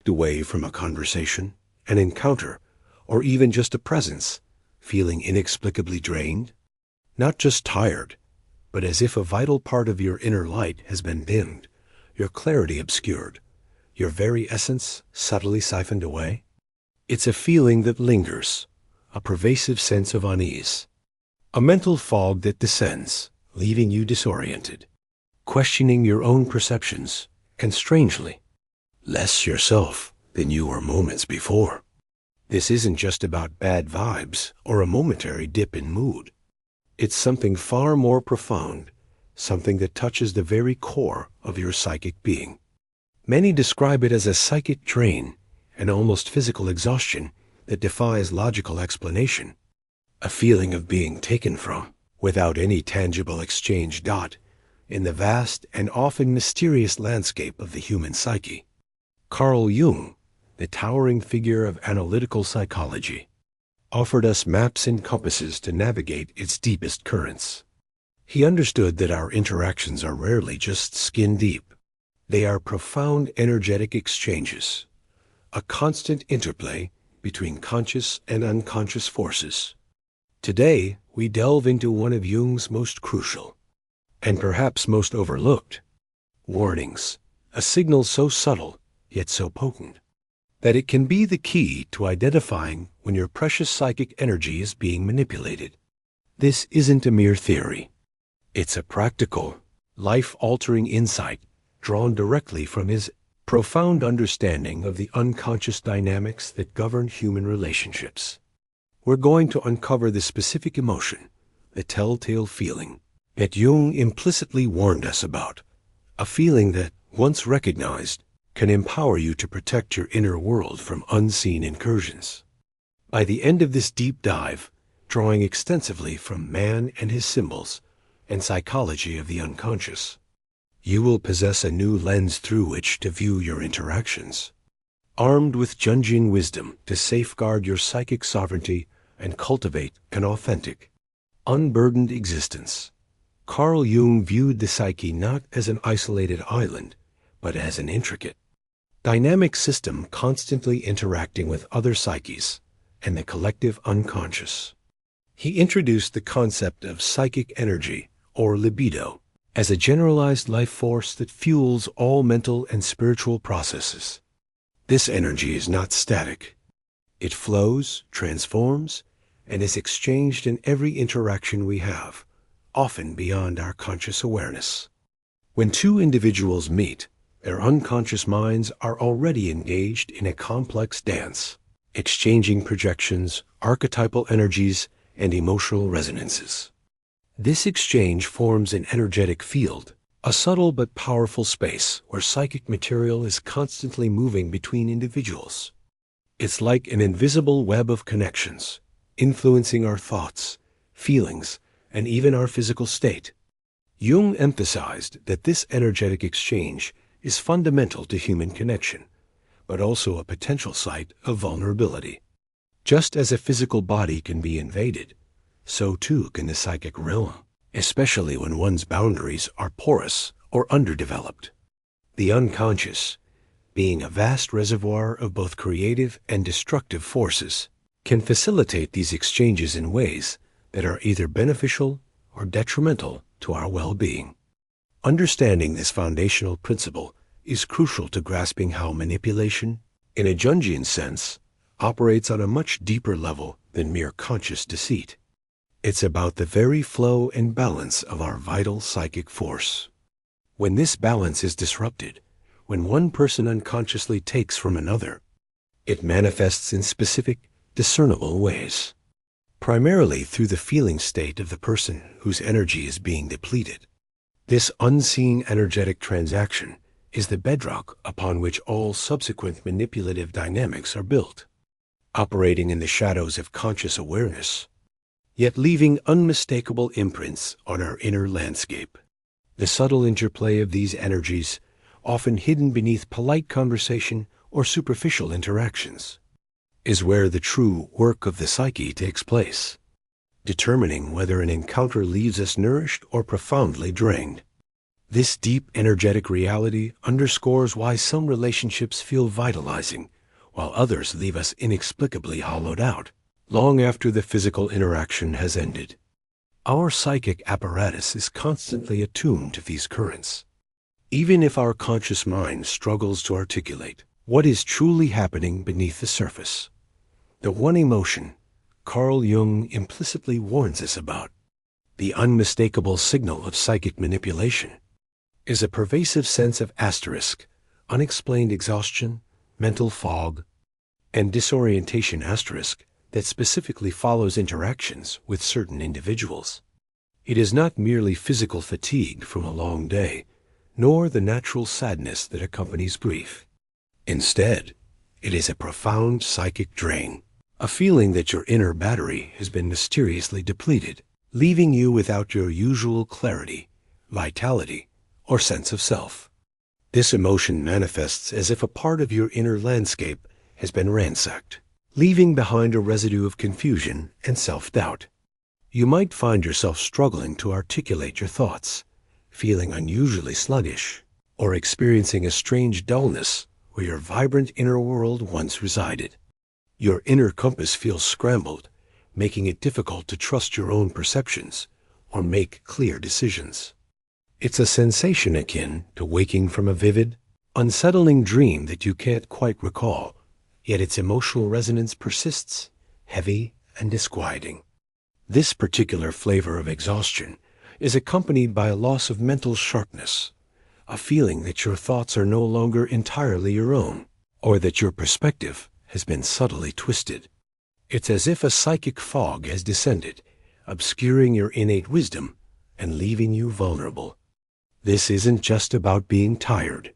walked away from a conversation, an encounter, or even just a presence, feeling inexplicably drained? Not just tired, but as if a vital part of your inner light has been dimmed, your clarity obscured, your very essence subtly siphoned away? It's a feeling that lingers, a pervasive sense of unease, a mental fog that descends, leaving you disoriented, questioning your own perceptions, and strangely, less yourself than you were moments before. This isn't just about bad vibes or a momentary dip in mood. It's something far more profound, something that touches the very core of your psychic being. Many describe it as a psychic drain, an almost physical exhaustion that defies logical explanation, a feeling of being taken from, without any tangible exchange, in the vast and often mysterious landscape of the human psyche. Carl Jung, the towering figure of analytical psychology, offered us maps and compasses to navigate its deepest currents. He understood that our interactions are rarely just skin deep. They are profound energetic exchanges, a constant interplay between conscious and unconscious forces. Today, we delve into one of Jung's most crucial, and perhaps most overlooked, warnings, a signal so subtle yet so potent, that it can be the key to identifying when your precious psychic energy is being manipulated. This isn't a mere theory. It's a practical, life-altering insight drawn directly from his profound understanding of the unconscious dynamics that govern human relationships. We're going to uncover the specific emotion, the telltale feeling that Jung implicitly warned us about, a feeling that, once recognized, can empower you to protect your inner world from unseen incursions. By the end of this deep dive, drawing extensively from man and his symbols and psychology of the unconscious, you will possess a new lens through which to view your interactions, armed with Jungian wisdom to safeguard your psychic sovereignty and cultivate an authentic, unburdened existence. Carl Jung viewed the psyche not as an isolated island, but as an intricate, dynamic system constantly interacting with other psyches and the collective unconscious. He introduced the concept of psychic energy, or libido, as a generalized life force that fuels all mental and spiritual processes. This energy is not static. It flows, transforms, and is exchanged in every interaction we have, often beyond our conscious awareness. When two individuals meet, their unconscious minds are already engaged in a complex dance, exchanging projections, archetypal energies, and emotional resonances. This exchange forms an energetic field, a subtle but powerful space where psychic material is constantly moving between individuals. It's like an invisible web of connections, influencing our thoughts, feelings, and even our physical state. Jung emphasized that this energetic exchange is fundamental to human connection, but also a potential site of vulnerability. Just as a physical body can be invaded, so too can the psychic realm, especially when one's boundaries are porous or underdeveloped. The unconscious, being a vast reservoir of both creative and destructive forces, can facilitate these exchanges in ways that are either beneficial or detrimental to our well-being. Understanding this foundational principle is crucial to grasping how manipulation, in a Jungian sense, operates on a much deeper level than mere conscious deceit. It's about the very flow and balance of our vital psychic force. When this balance is disrupted, when one person unconsciously takes from another, it manifests in specific, discernible ways, primarily through the feeling state of the person whose energy is being depleted. This unseen energetic transaction is the bedrock upon which all subsequent manipulative dynamics are built, operating in the shadows of conscious awareness, yet leaving unmistakable imprints on our inner landscape. The subtle interplay of these energies, often hidden beneath polite conversation or superficial interactions, is where the true work of the psyche takes place, determining whether an encounter leaves us nourished or profoundly drained. This deep, energetic reality underscores why some relationships feel vitalizing, while others leave us inexplicably hollowed out, long after the physical interaction has ended. Our psychic apparatus is constantly attuned to these currents. Even if our conscious mind struggles to articulate what is truly happening beneath the surface, the one emotion Carl Jung implicitly warns us about, the unmistakable signal of psychic manipulation, is a pervasive sense of asterisk, unexplained exhaustion, mental fog, and disorientation asterisk that specifically follows interactions with certain individuals. It is not merely physical fatigue from a long day, nor the natural sadness that accompanies grief. Instead, it is a profound psychic drain, a feeling that your inner battery has been mysteriously depleted, leaving you without your usual clarity, vitality, or sense of self. This emotion manifests as if a part of your inner landscape has been ransacked, leaving behind a residue of confusion and self-doubt. You might find yourself struggling to articulate your thoughts, feeling unusually sluggish, or experiencing a strange dullness where your vibrant inner world once resided. Your inner compass feels scrambled, making it difficult to trust your own perceptions or make clear decisions. It's a sensation akin to waking from a vivid, unsettling dream that you can't quite recall, yet its emotional resonance persists, heavy and disquieting. This particular flavor of exhaustion is accompanied by a loss of mental sharpness, a feeling that your thoughts are no longer entirely your own, or that your perspective has been subtly twisted. It's as if a psychic fog has descended, obscuring your innate wisdom and leaving you vulnerable. This isn't just about being tired.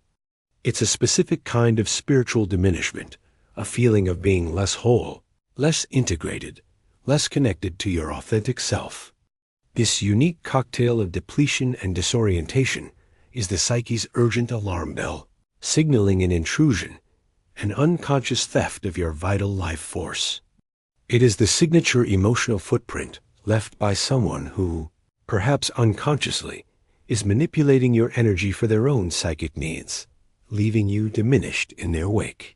It's a specific kind of spiritual diminishment, a feeling of being less whole, less integrated, less connected to your authentic self. This unique cocktail of depletion and disorientation is the psyche's urgent alarm bell, signaling an intrusion, an unconscious theft of your vital life force. It is the signature emotional footprint left by someone who, perhaps unconsciously, is manipulating your energy for their own psychic needs, leaving you diminished in their wake.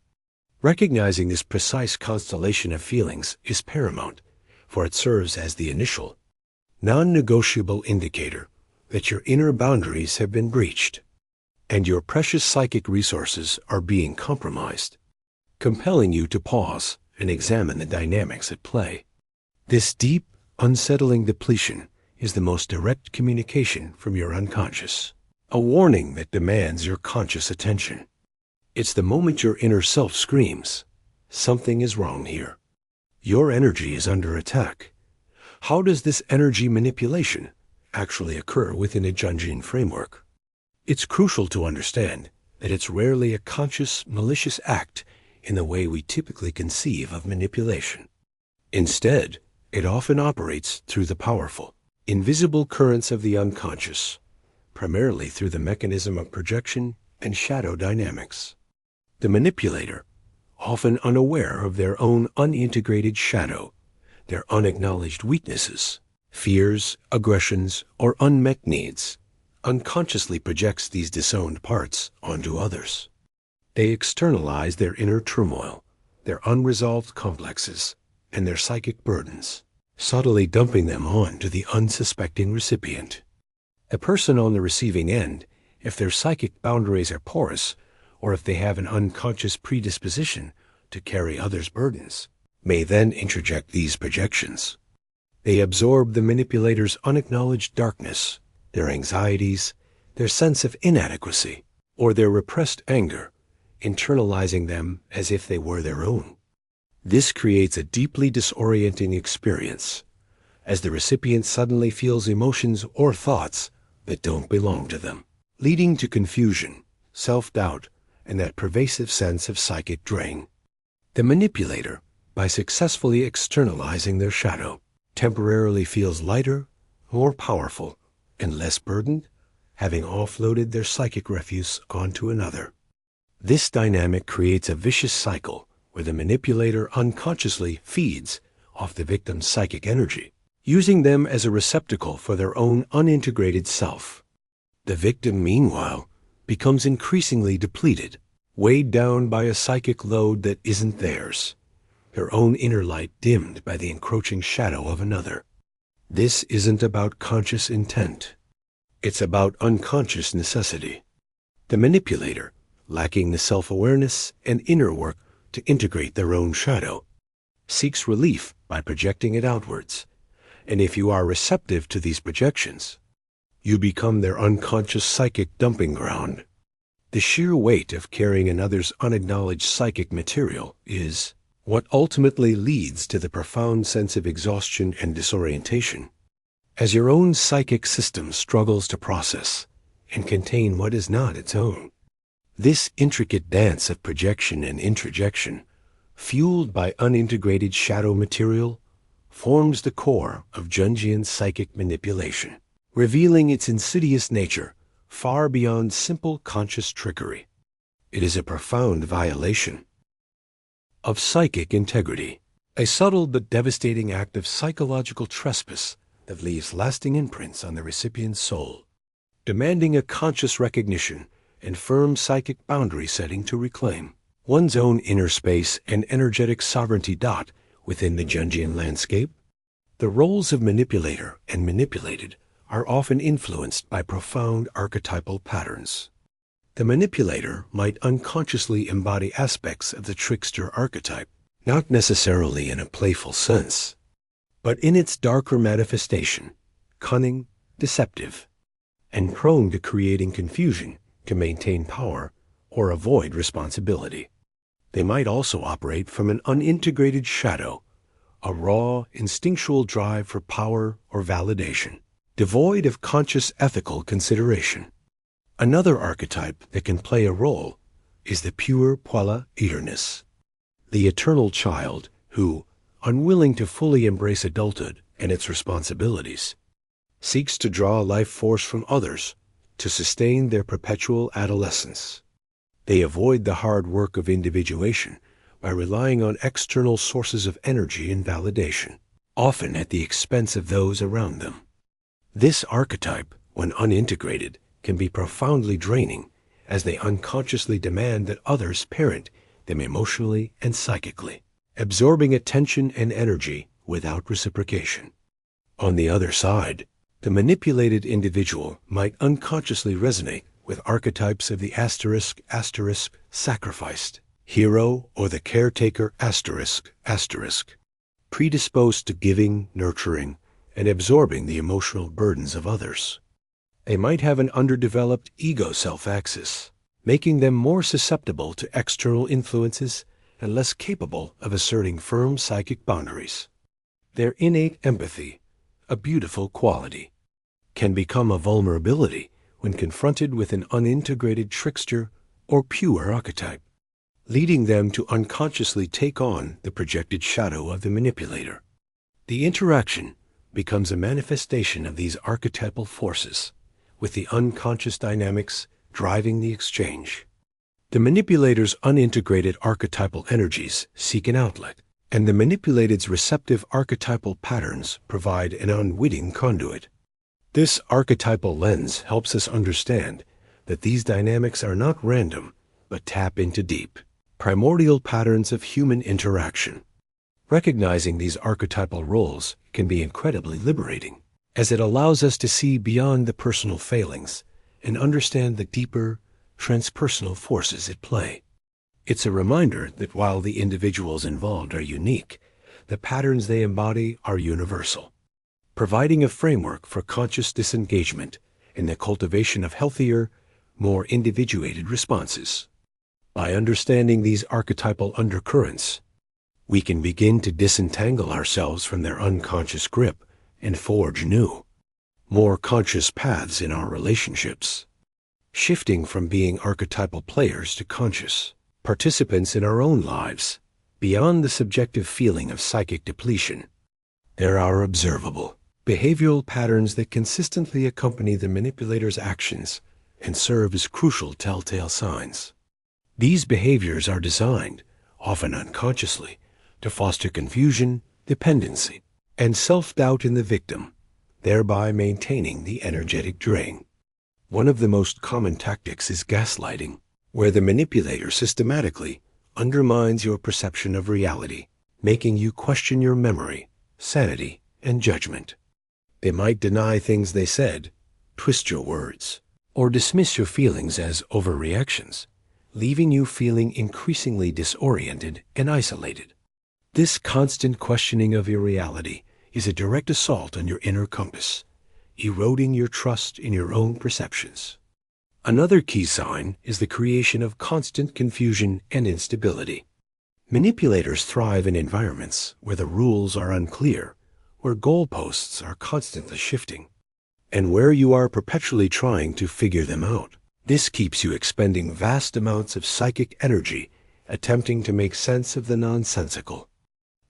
Recognizing this precise constellation of feelings is paramount, for it serves as the initial, non-negotiable indicator that your inner boundaries have been breached, and your precious psychic resources are being compromised, compelling you to pause and examine the dynamics at play. This deep, unsettling depletion is the most direct communication from your unconscious, a warning that demands your conscious attention. It's the moment your inner self screams, "Something is wrong here. Your energy is under attack." How does this energy manipulation actually occur within a Jungian framework? It's crucial to understand that it's rarely a conscious, malicious act in the way we typically conceive of manipulation. Instead, it often operates through the powerful, invisible currents of the unconscious, primarily through the mechanism of projection and shadow dynamics. The manipulator, often unaware of their own unintegrated shadow, their unacknowledged weaknesses, fears, aggressions, or unmet needs, unconsciously projects these disowned parts onto others. They externalize their inner turmoil, their unresolved complexes, and their psychic burdens, subtly dumping them on to the unsuspecting recipient. A person on the receiving end, if their psychic boundaries are porous, or if they have an unconscious predisposition to carry others' burdens, may then interject these projections. They absorb the manipulator's unacknowledged darkness, their anxieties, their sense of inadequacy, or their repressed anger, internalizing them as if they were their own. This creates a deeply disorienting experience, as the recipient suddenly feels emotions or thoughts that don't belong to them, leading to confusion, self-doubt, and that pervasive sense of psychic drain. The manipulator, by successfully externalizing their shadow, temporarily feels lighter, more powerful, and less burdened, having offloaded their psychic refuse onto another. This dynamic creates a vicious cycle where the manipulator unconsciously feeds off the victim's psychic energy, using them as a receptacle for their own unintegrated self. The victim, meanwhile, becomes increasingly depleted, weighed down by a psychic load that isn't theirs, their own inner light dimmed by the encroaching shadow of another. This isn't about conscious intent. It's about unconscious necessity. The manipulator, lacking the self-awareness and inner work to integrate their own shadow, seeks relief by projecting it outwards. And if you are receptive to these projections, you become their unconscious psychic dumping ground. The sheer weight of carrying another's unacknowledged psychic material is what ultimately leads to the profound sense of exhaustion and disorientation, as your own psychic system struggles to process and contain what is not its own. This intricate dance of projection and introjection, fueled by unintegrated shadow material, forms the core of Jungian psychic manipulation, revealing its insidious nature far beyond simple conscious trickery. It is a profound violation of psychic integrity, a subtle but devastating act of psychological trespass that leaves lasting imprints on the recipient's soul, demanding a conscious recognition and firm psychic boundary setting to reclaim one's own inner space and energetic sovereignty. Within the Jungian landscape, the roles of manipulator and manipulated are often influenced by profound archetypal patterns. The manipulator might unconsciously embody aspects of the trickster archetype, not necessarily in a playful sense, but in its darker manifestation, cunning, deceptive, and prone to creating confusion to maintain power or avoid responsibility. They might also operate from an unintegrated shadow, a raw, instinctual drive for power or validation, devoid of conscious ethical consideration. Another archetype that can play a role is the pure Puella eternus, the eternal child who, unwilling to fully embrace adulthood and its responsibilities, seeks to draw life force from others to sustain their perpetual adolescence. They avoid the hard work of individuation by relying on external sources of energy and validation, often at the expense of those around them. This archetype, when unintegrated, can be profoundly draining, as they unconsciously demand that others parent them emotionally and psychically, absorbing attention and energy without reciprocation. On the other side, the manipulated individual might unconsciously resonate with archetypes of the sacrificed, hero, or the caretaker predisposed to giving, nurturing, and absorbing the emotional burdens of others. They might have an underdeveloped ego self-axis, making them more susceptible to external influences and less capable of asserting firm psychic boundaries. Their innate empathy, a beautiful quality, can become a vulnerability when confronted with an unintegrated trickster or pure archetype, leading them to unconsciously take on the projected shadow of the manipulator. The interaction becomes a manifestation of these archetypal forces, with the unconscious dynamics driving the exchange. The manipulator's unintegrated archetypal energies seek an outlet, and the manipulated's receptive archetypal patterns provide an unwitting conduit. This archetypal lens helps us understand that these dynamics are not random, but tap into deep, primordial patterns of human interaction. Recognizing these archetypal roles can be incredibly liberating, as it allows us to see beyond the personal failings and understand the deeper, transpersonal forces at play. It's a reminder that while the individuals involved are unique, the patterns they embody are universal, providing a framework for conscious disengagement and the cultivation of healthier, more individuated responses. By understanding these archetypal undercurrents, we can begin to disentangle ourselves from their unconscious grip and forge new, more conscious paths in our relationships, shifting from being archetypal players to conscious participants in our own lives. Beyond the subjective feeling of psychic depletion, there are observable, behavioral patterns that consistently accompany the manipulator's actions and serve as crucial telltale signs. These behaviors are designed, often unconsciously, to foster confusion, dependency, and self-doubt in the victim, thereby maintaining the energetic drain. One of the most common tactics is gaslighting, where the manipulator systematically undermines your perception of reality, making you question your memory, sanity, and judgment. They might deny things they said, twist your words, or dismiss your feelings as overreactions, leaving you feeling increasingly disoriented and isolated. This constant questioning of your reality is a direct assault on your inner compass, eroding your trust in your own perceptions. Another key sign is the creation of constant confusion and instability. Manipulators thrive in environments where the rules are unclear, where goalposts are constantly shifting, and where you are perpetually trying to figure them out. This keeps you expending vast amounts of psychic energy attempting to make sense of the nonsensical,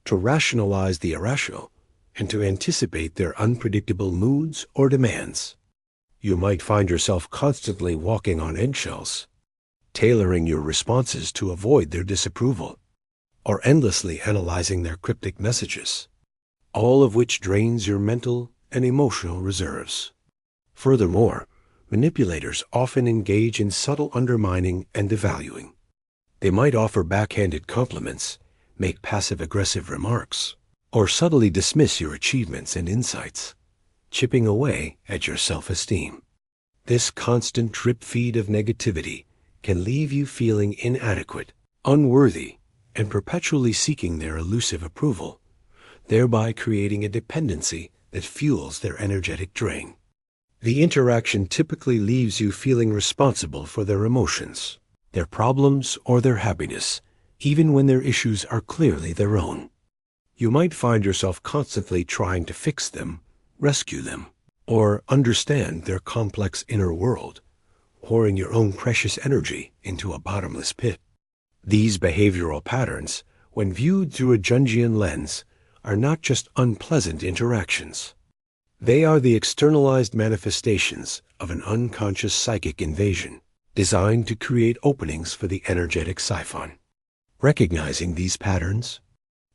to rationalize the irrational, and to anticipate their unpredictable moods or demands. You might find yourself constantly walking on eggshells, tailoring your responses to avoid their disapproval, or endlessly analyzing their cryptic messages, all of which drains your mental and emotional reserves. Furthermore, manipulators often engage in subtle undermining and devaluing. They might offer backhanded compliments, make passive-aggressive remarks, or subtly dismiss your achievements and insights, chipping away at your self-esteem. This constant drip-feed of negativity can leave you feeling inadequate, unworthy, and perpetually seeking their elusive approval, thereby creating a dependency that fuels their energetic drain. The interaction typically leaves you feeling responsible for their emotions, their problems, or their happiness, even when their issues are clearly their own. You might find yourself constantly trying to fix them, rescue them, or understand their complex inner world, pouring your own precious energy into a bottomless pit. These behavioral patterns, when viewed through a Jungian lens, are not just unpleasant interactions. They are the externalized manifestations of an unconscious psychic invasion, designed to create openings for the energetic siphon. Recognizing these patterns,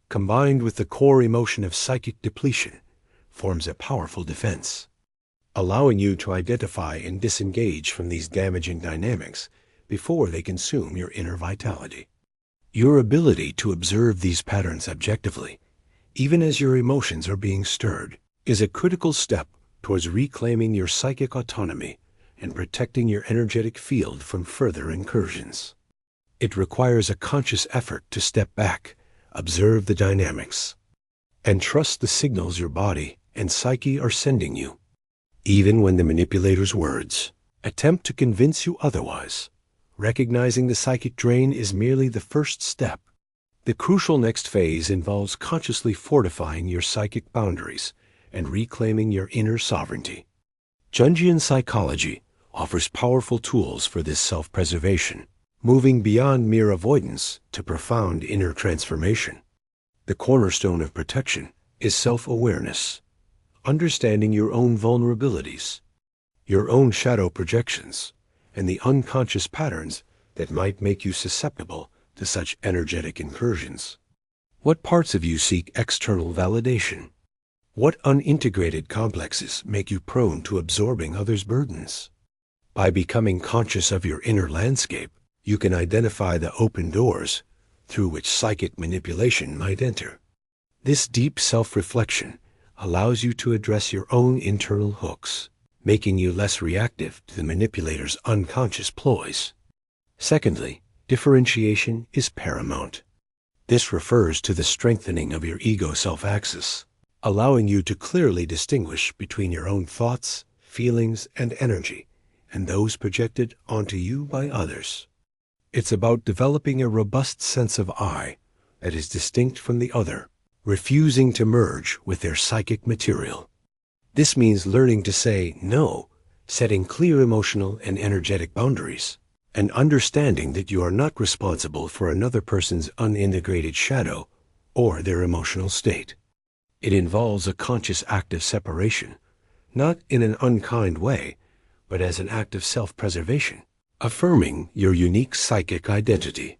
combined with the core emotion of psychic depletion, forms a powerful defense, allowing you to identify and disengage from these damaging dynamics before they consume your inner vitality. Your ability to observe these patterns objectively, even as your emotions are being stirred, is a critical step towards reclaiming your psychic autonomy and protecting your energetic field from further incursions. It requires a conscious effort to step back, observe the dynamics, and trust the signals your body and psyche are sending you. Even when the manipulator's words attempt to convince you otherwise, recognizing the psychic drain is merely the first step. The crucial next phase involves consciously fortifying your psychic boundaries and reclaiming your inner sovereignty. Jungian psychology offers powerful tools for this self-preservation, moving beyond mere avoidance to profound inner transformation. The cornerstone of protection is self-awareness, understanding your own vulnerabilities, your own shadow projections, and the unconscious patterns that might make you susceptible to such energetic incursions. What parts of you seek external validation? What unintegrated complexes make you prone to absorbing others' burdens? By becoming conscious of your inner landscape, you can identify the open doors through which psychic manipulation might enter. This deep self-reflection allows you to address your own internal hooks, making you less reactive to the manipulator's unconscious ploys. Secondly, differentiation is paramount. This refers to the strengthening of your ego self-axis, allowing you to clearly distinguish between your own thoughts, feelings, and energy, and those projected onto you by others. It's about developing a robust sense of I that is distinct from the other, refusing to merge with their psychic material. This means learning to say no, setting clear emotional and energetic boundaries, and understanding that you are not responsible for another person's unintegrated shadow or their emotional state. It involves a conscious act of separation, not in an unkind way, but as an act of self-preservation, affirming your unique psychic identity.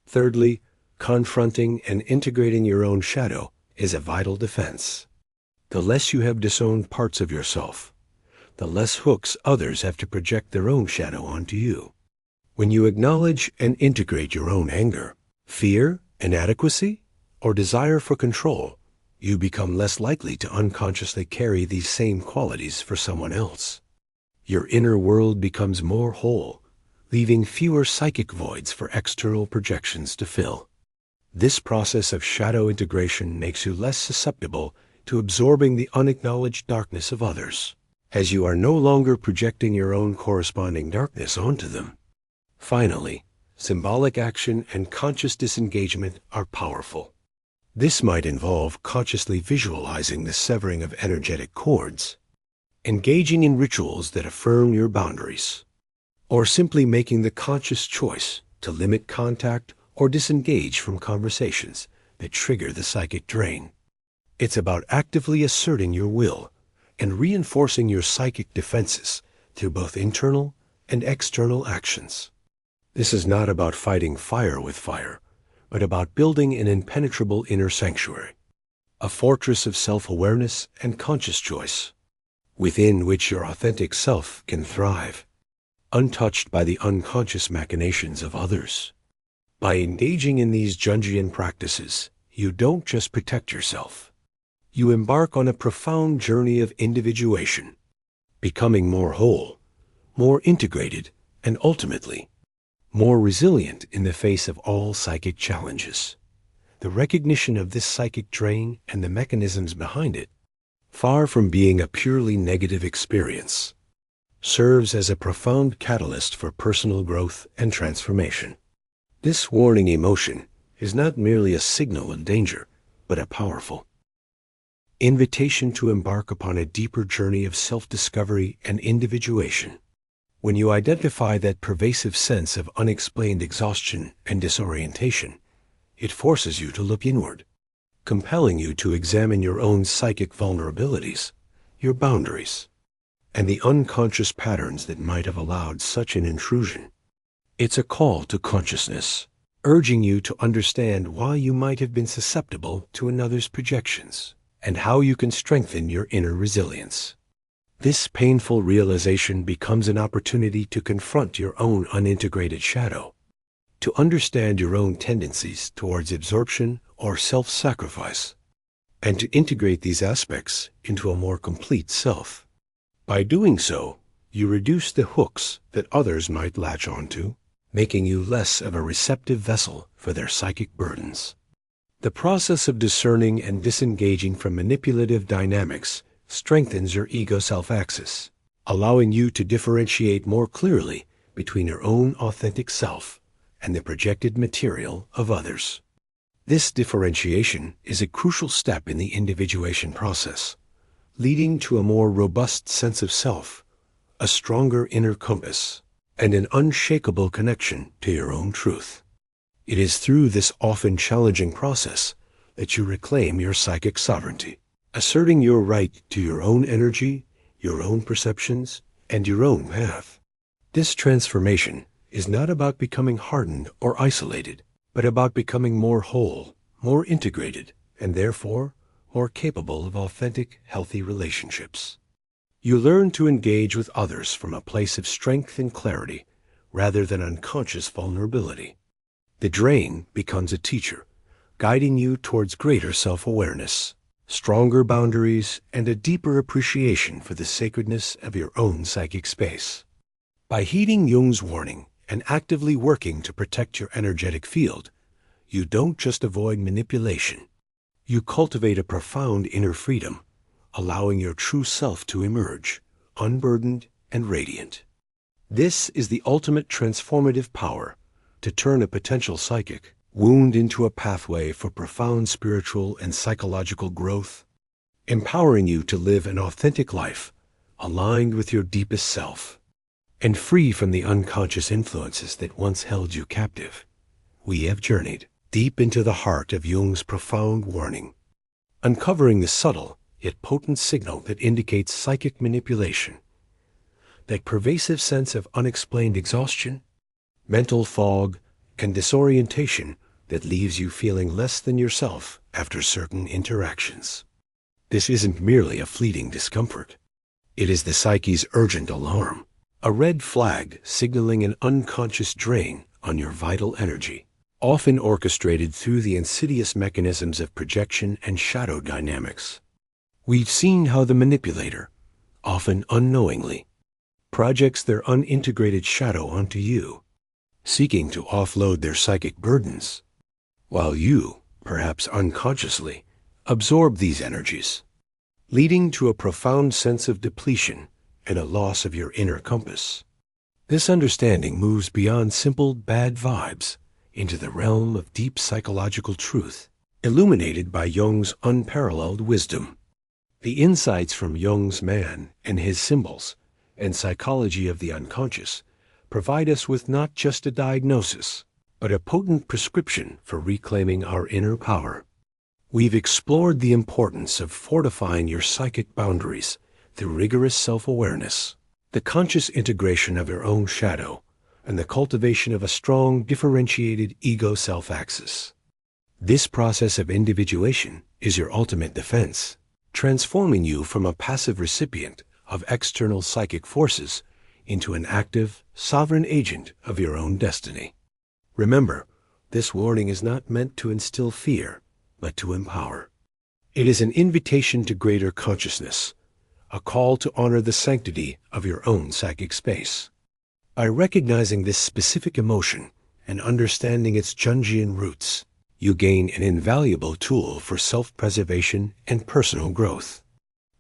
Thirdly, confronting and integrating your own shadow is a vital defense. The less you have disowned parts of yourself, the less hooks others have to project their own shadow onto you. When you acknowledge and integrate your own anger, fear, inadequacy, or desire for control, you become less likely to unconsciously carry these same qualities for someone else. Your inner world becomes more whole, leaving fewer psychic voids for external projections to fill. This process of shadow integration makes you less susceptible to absorbing the unacknowledged darkness of others, as you are no longer projecting your own corresponding darkness onto them. Finally, symbolic action and conscious disengagement are powerful. This might involve consciously visualizing the severing of energetic cords, engaging in rituals that affirm your boundaries, or simply making the conscious choice to limit contact or disengage from conversations that trigger the psychic drain. It's about actively asserting your will and reinforcing your psychic defenses through both internal and external actions. This is not about fighting fire with fire, but about building an impenetrable inner sanctuary, a fortress of self-awareness and conscious choice, within which your authentic self can thrive, untouched by the unconscious machinations of others. By engaging in these Jungian practices, you don't just protect yourself. You embark on a profound journey of individuation, becoming more whole, more integrated, and ultimately, more resilient in the face of all psychic challenges. The recognition of this psychic drain and the mechanisms behind it, far from being a purely negative experience, serves as a profound catalyst for personal growth and transformation. This warning emotion is not merely a signal of danger, but a powerful invitation to embark upon a deeper journey of self-discovery and individuation. When you identify that pervasive sense of unexplained exhaustion and disorientation, it forces you to look inward, compelling you to examine your own psychic vulnerabilities, your boundaries, and the unconscious patterns that might have allowed such an intrusion. It's a call to consciousness, urging you to understand why you might have been susceptible to another's projections, and how you can strengthen your inner resilience. This painful realization becomes an opportunity to confront your own unintegrated shadow, to understand your own tendencies towards absorption or self-sacrifice, and to integrate these aspects into a more complete self. By doing so, you reduce the hooks that others might latch onto, making you less of a receptive vessel for their psychic burdens. The process of discerning and disengaging from manipulative dynamics strengthens your ego self-axis, allowing you to differentiate more clearly between your own authentic self and the projected material of others. This differentiation is a crucial step in the individuation process, leading to a more robust sense of self, a stronger inner compass, and an unshakable connection to your own truth. It is through this often challenging process that you reclaim your psychic sovereignty, asserting your right to your own energy, your own perceptions, and your own path. This transformation is not about becoming hardened or isolated, but about becoming more whole, more integrated, and therefore more capable of authentic, healthy relationships. You learn to engage with others from a place of strength and clarity rather than unconscious vulnerability. The drain becomes a teacher, guiding you towards greater self-awareness, stronger boundaries, and a deeper appreciation for the sacredness of your own psychic space. By heeding Jung's warning and actively working to protect your energetic field, you don't just avoid manipulation. You cultivate a profound inner freedom, allowing your true self to emerge, unburdened and radiant. This is the ultimate transformative power to turn a potential psychic wound into a pathway for profound spiritual and psychological growth, empowering you to live an authentic life aligned with your deepest self and free from the unconscious influences that once held you captive. We have journeyed deep into the heart of Jung's profound warning, uncovering the subtle yet potent signal that indicates psychic manipulation, that pervasive sense of unexplained exhaustion, mental fog, and disorientation that leaves you feeling less than yourself after certain interactions. This isn't merely a fleeting discomfort. It is the psyche's urgent alarm, a red flag signaling an unconscious drain on your vital energy, often orchestrated through the insidious mechanisms of projection and shadow dynamics. We've seen how the manipulator, often unknowingly, projects their unintegrated shadow onto you, seeking to offload their psychic burdens, while you, perhaps unconsciously, absorb these energies, leading to a profound sense of depletion and a loss of your inner compass. This understanding moves beyond simple bad vibes into the realm of deep psychological truth, illuminated by Jung's unparalleled wisdom. The insights from Jung's man and his symbols and psychology of the unconscious provide us with not just a diagnosis, but a potent prescription for reclaiming our inner power. We've explored the importance of fortifying your psychic boundaries through rigorous self-awareness, the conscious integration of your own shadow, and the cultivation of a strong, differentiated ego self-axis. This process of individuation is your ultimate defense, transforming you from a passive recipient of external psychic forces into an active, sovereign agent of your own destiny. Remember, this warning is not meant to instill fear, but to empower. It is an invitation to greater consciousness, a call to honor the sanctity of your own psychic space. By recognizing this specific emotion and understanding its Jungian roots, you gain an invaluable tool for self-preservation and personal growth.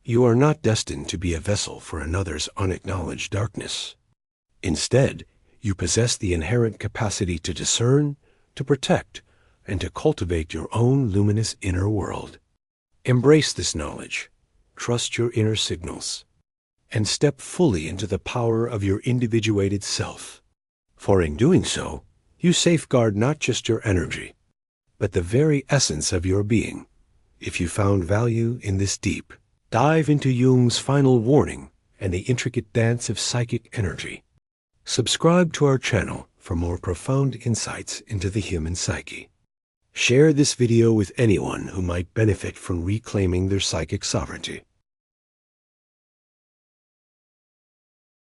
You are not destined to be a vessel for another's unacknowledged darkness. Instead, you possess the inherent capacity to discern, to protect, and to cultivate your own luminous inner world. Embrace this knowledge, trust your inner signals, and step fully into the power of your individuated self. For in doing so, you safeguard not just your energy, but the very essence of your being. If you found value in this deep dive into Jung's final warning and the intricate dance of psychic energy, subscribe to our channel for more profound insights into the human psyche. Share this video with anyone who might benefit from reclaiming their psychic sovereignty.